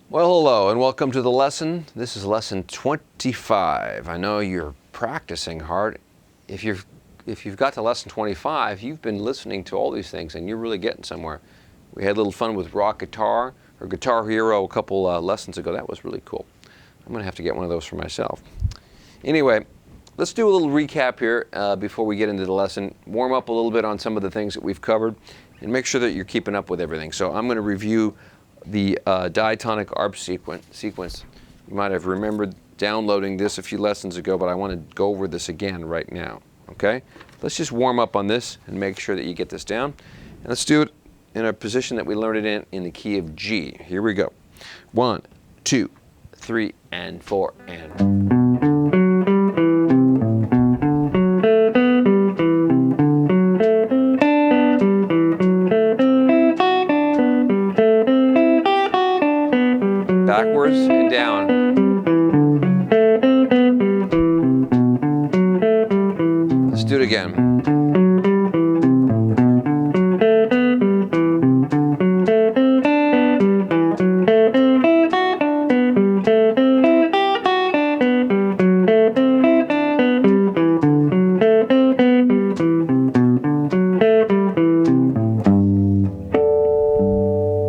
Well, hello and welcome to the lesson. This is lesson 25. I know you're practicing hard. If you've got to lesson 25, you've been listening to all these things and you're really getting somewhere. We had a little fun with rock guitar or Guitar Hero a couple lessons ago. That was really cool. I'm going to have to get one of those for myself. Anyway, let's do a little recap here before we get into the lesson. Warm up a little bit on some of the things that we've covered and make sure that you're keeping up with everything. So I'm going to review the diatonic arp sequence. You might have remembered downloading this a few lessons ago, but I want to go over this again right now. Okay? Let's just warm up on this and make sure that you get this down. And let's do it in a position that we learned it in the key of G. Here we go. 1, 2, 3, and 4, and. Backwards and down. Let's do it again.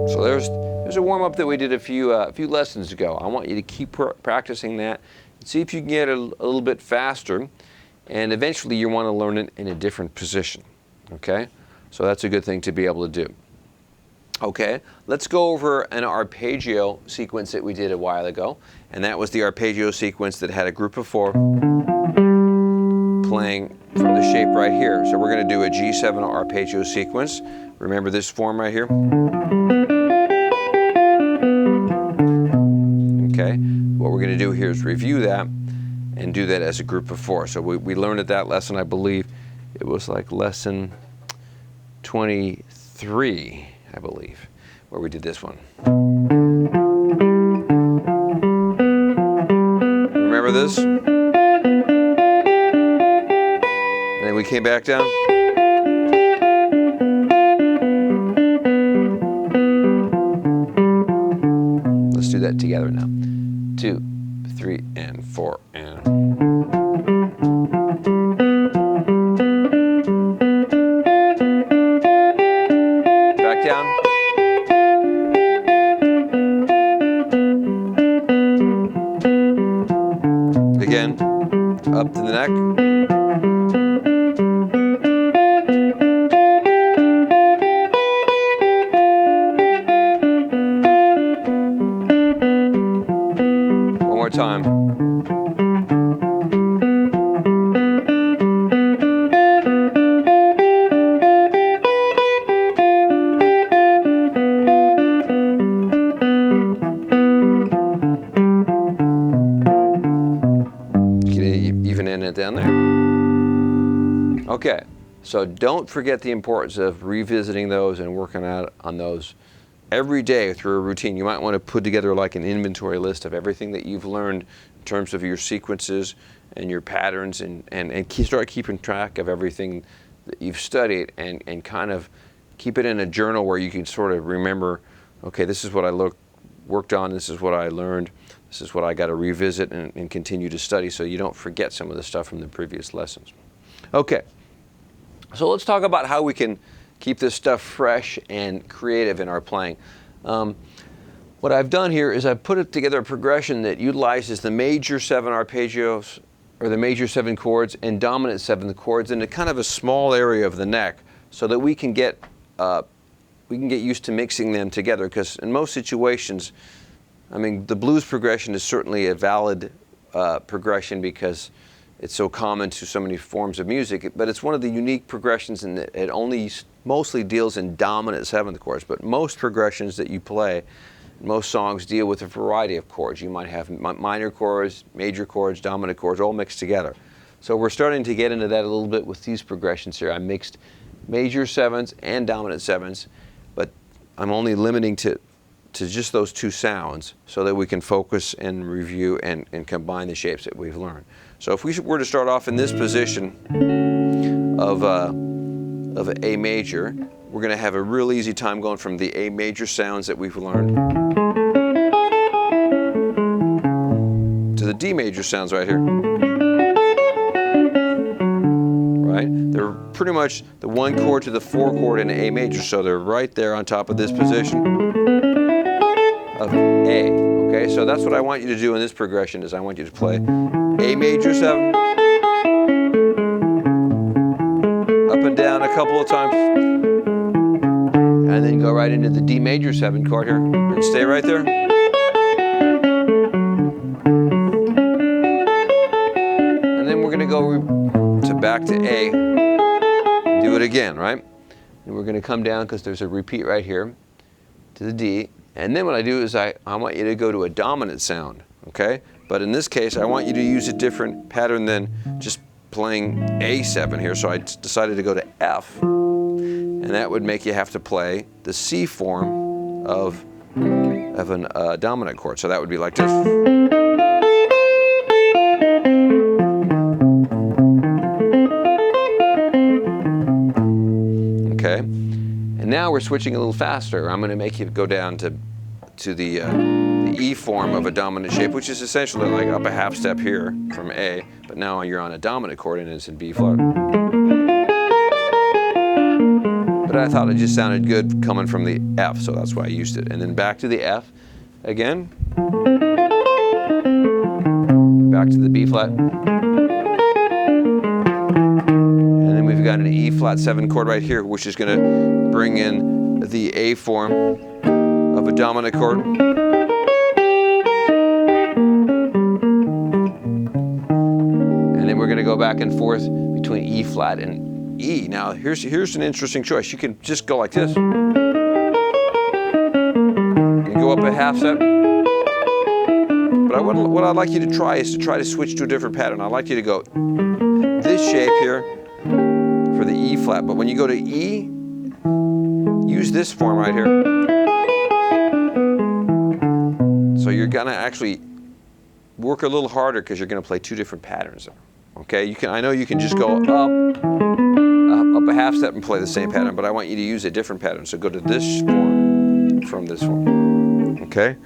So there's a warm-up that we did a few lessons ago. I want you to keep practicing that and see if you can get it a little bit faster, and eventually you want to learn it in a different position. Okay? So that's a good thing to be able to do. Okay, let's go over an arpeggio sequence that we did a while ago, and that was the arpeggio sequence that had a group of 4 playing from the shape right here. So we're going to do a G7 arpeggio sequence. Remember this form right here? Okay, what we're going to do here is review that and do that as a group of 4. So we learned at that lesson, I believe, it was like lesson 23, I believe, where we did this one. Remember this? And then we came back down. Let's do that together now. 2, 3, and 4, and. Back down. Again, up to the neck. Time. Even in it down there. Okay, so don't forget the importance of revisiting those and working out on those every day through a routine. You might want to put together like an inventory list of everything that you've learned in terms of your sequences and your patterns, and start keeping track of everything that you've studied, and kind of keep it in a journal where you can sort of remember, okay, this is what I worked on, this is what I learned, this is what I got to revisit and continue to study, so you don't forget some of the stuff from the previous lessons. Okay, so let's talk about how we can keep this stuff fresh and creative in our playing. What I've done here is I've put together a progression that utilizes the major 7 arpeggios, or the major 7 chords, and dominant 7 chords in a kind of a small area of the neck, so that we can get used to mixing them together. Because in most situations, I mean, the blues progression is certainly a valid progression because it's so common to so many forms of music, but it's one of the unique progressions in that it only mostly deals in dominant 7th chords. But most progressions that you play, most songs deal with a variety of chords. You might have minor chords, major chords, dominant chords, all mixed together. So we're starting to get into that a little bit with these progressions here. I mixed major 7s and dominant 7s, but I'm only limiting to just those 2 sounds so that we can focus and review and combine the shapes that we've learned. So if we were to start off in this position of A major, we're going to have a real easy time going from the A major sounds that we've learned D major sounds right here. Right? They're pretty much the 1 chord to the 4 chord in A major, so they're right there on top of this position of A. Okay, so that's what I want you to do in this progression is I want you to play A major 7, up and down a couple of times, and then go right into the D major 7 chord here, and stay right there. And then we're going to go to back to A, do it again, right? And we're going to come down because there's a repeat right here to the D. And then what I do is I want you to go to a dominant sound, okay? But in this case, I want you to use a different pattern than just playing A7 here. So I decided to go to F. And that would make you have to play the C form of a dominant chord. So that would be like this. Okay, and now we're switching a little faster. I'm going to make you go down to the E form of a dominant shape, which is essentially like up a half step here from A, but now you're on a dominant chord and it's in B flat. But I thought it just sounded good coming from the F, so that's why I used it. And then back to the F again, back to the B flat. We've got an E flat 7 chord right here, which is going to bring in the A form of a dominant chord. And then we're going to go back and forth between E flat and E. Now, here's an interesting choice. You can just go like this and go up a half step. But what I'd like you to try is to try to switch to a different pattern. I'd like you to go this shape here for the E flat, but when you go to E, use this form right here. So you're gonna actually work a little harder because you're gonna play 2 different patterns there. Okay, I know you can just go up a half step and play the same pattern, but I want you to use a different pattern. So go to this form from this form. Okay,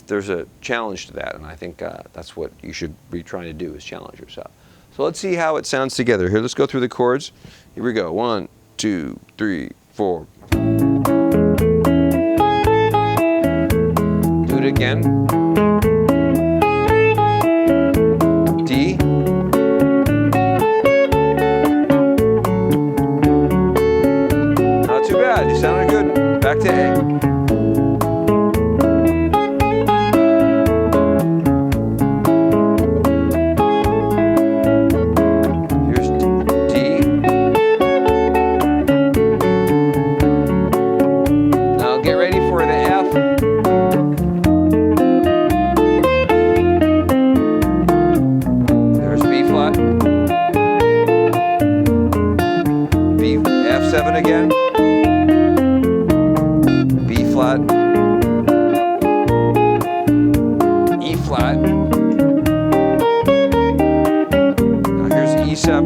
there's a challenge to that, and I think that's what you should be trying to do is challenge yourself. So let's see how it sounds together. Here, let's go through the chords. Here we go. 1, 2, 3, 4. Do it again. D. Not too bad. You sounded good. Back to A. F7 again, B flat, E flat, now here's E7,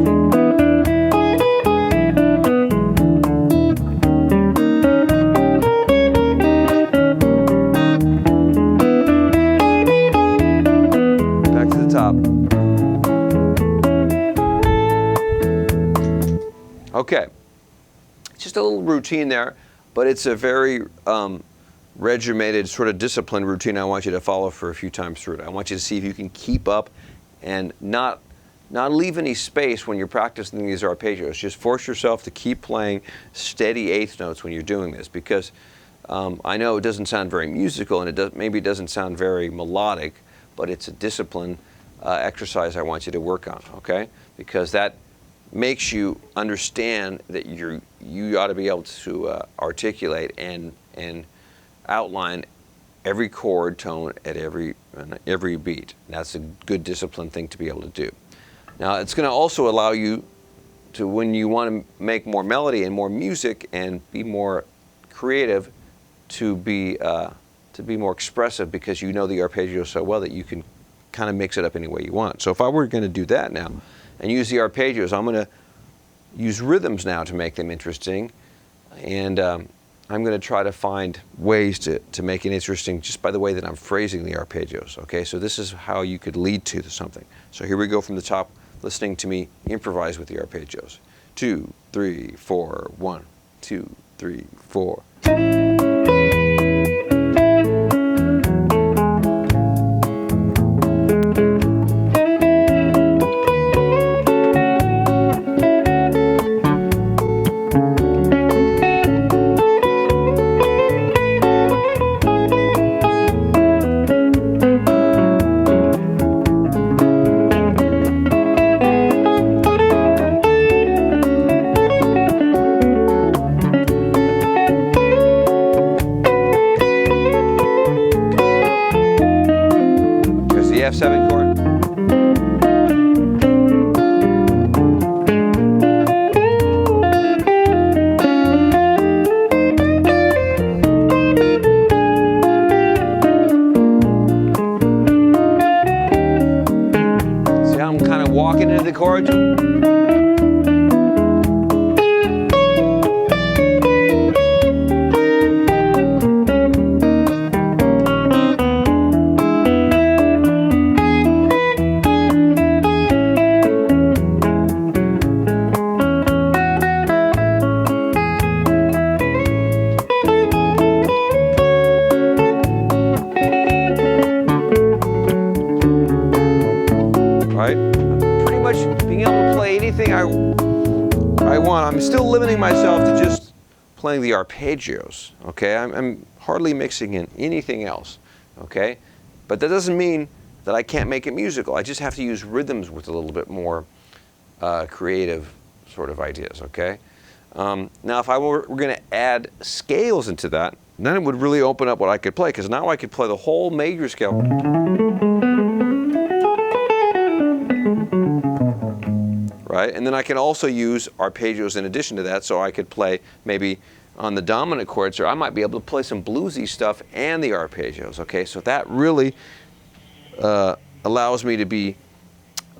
back to the top. Okay. Just a little routine there, but it's a very regimented, sort of disciplined routine I want you to follow for a few times through it. I want you to see if you can keep up and not leave any space when you're practicing these arpeggios. Just force yourself to keep playing steady eighth notes when you're doing this, because I know it doesn't sound very musical and maybe it doesn't sound very melodic, but it's a discipline exercise I want you to work on, okay? Because that makes you understand that you ought to be able to articulate and outline every chord tone at every beat. That's a good disciplined thing to be able to do. Now it's going to also allow you to, when you want to make more melody and more music and be more creative, to be more expressive, because you know the arpeggio so well that you can kind of mix it up any way you want. So if I were going to do that now and use the arpeggios, I'm going to use rhythms now to make them interesting, and I'm going to try to find ways to make it interesting just by the way that I'm phrasing the arpeggios, okay? So this is how you could lead to something. So here we go from the top, listening to me improvise with the arpeggios. 2, 3, 4, 1, 2, 3, 4. F7 chord. See how I'm kind of walking into the chord? Pretty much being able to play anything I want. I'm still limiting myself to just playing the arpeggios, okay? I'm hardly mixing in anything else, okay? But that doesn't mean that I can't make it musical. I just have to use rhythms with a little bit more creative sort of ideas, okay? Now, if I were going to add scales into that, then it would really open up what I could play, because now I could play the whole major scale. Right? And then I can also use arpeggios in addition to that, so I could play maybe on the dominant chords, or I might be able to play some bluesy stuff and the arpeggios, okay? So that really allows me to be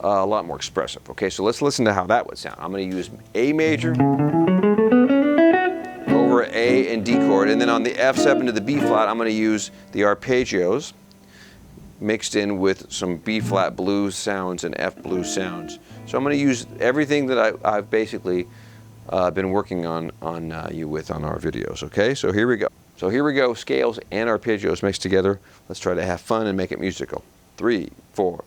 a lot more expressive, okay? So let's listen to how that would sound. I'm going to use A major over A and D chord, and then on the F7 to the B flat, I'm going to use the arpeggios mixed in with some B flat blues sounds and F blues sounds. So I'm going to use everything that I've basically been working on you with on our videos, okay? So here we go. So here we go, scales and arpeggios mixed together. Let's try to have fun and make it musical. 3, 4.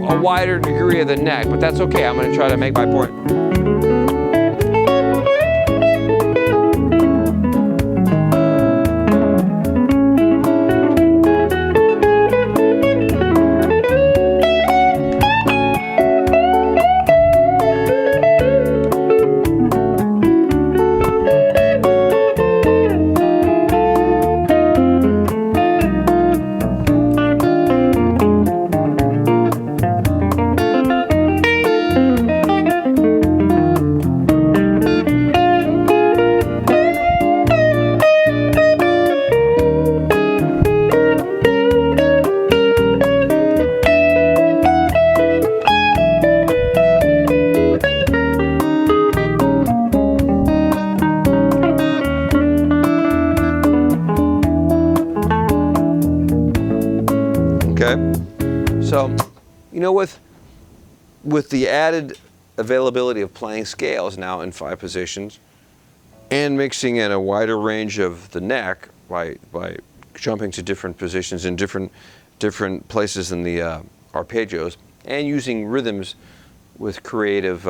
A wider degree of the neck, but that's okay. I'm going to try to make my point. So, you know, with the added availability of playing scales now in 5 positions and mixing in a wider range of the neck by jumping to different positions in different places in the arpeggios and using rhythms with creative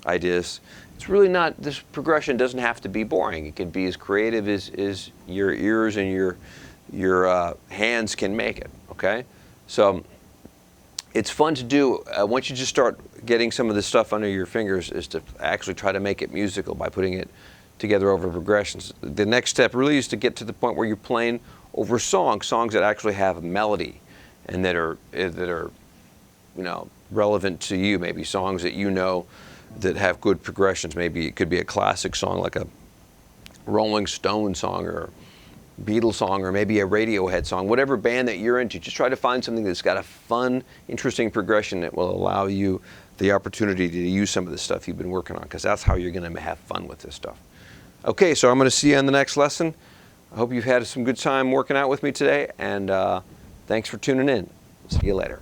ideas, it's really not, this progression doesn't have to be boring. It can be as creative as your ears and your hands can make it, okay? So it's fun to do. Once you just start getting some of this stuff under your fingers, is to actually try to make it musical by putting it together over progressions. The next step really is to get to the point where you're playing over songs that actually have melody and that are you know, relevant to you. Maybe songs that you know that have good progressions. Maybe it could be a classic song like a Rolling Stone song or Beatles song or maybe a Radiohead song. Whatever band that you're into, just try to find something that's got a fun, interesting progression that will allow you the opportunity to use some of the stuff you've been working on, because that's how you're going to have fun with this stuff. Okay, so I'm going to see you on the next lesson. I hope you've had some good time working out with me today, and thanks for tuning in. See you later.